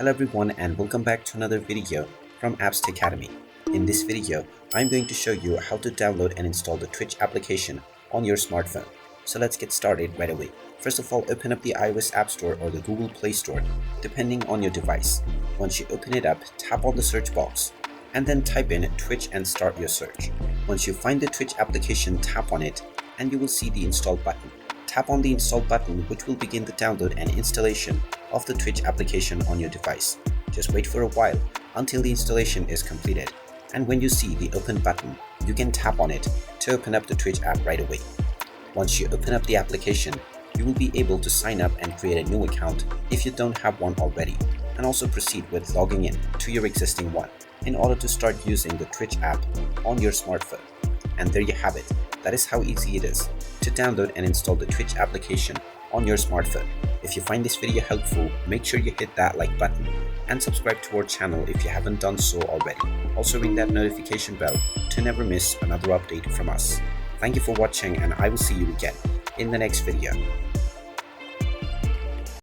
Hello everyone and welcome back to another video from Apps Academy. In this video, I'm going to show you how to download and install the Twitch application on your smartphone. So let's get started right away. First of all, open up the iOS App Store or the Google Play Store, depending on your device. Once you open it up, tap on the search box and then type in Twitch and start your search. Once you find the Twitch application, tap on it and you will see the install button. Tap on the install button, which will begin the download and installation of the Twitch application on your device. Just wait for a while until the installation is completed, and when you see the open button, you can tap on it to open up the Twitch app right away. Once you open up the application, you will be able to sign up and create a new account if you don't have one already, and also proceed with logging in to your existing one in order to start using the Twitch app on your smartphone. And there you have it. That is how easy it is to download and install the Twitch application on your smartphone. If you find this video helpful, make sure you hit that like button and subscribe to our channel if you haven't done so already. Also ring that notification bell to never miss another update from us. Thank you for watching, and I will see you again in the next video.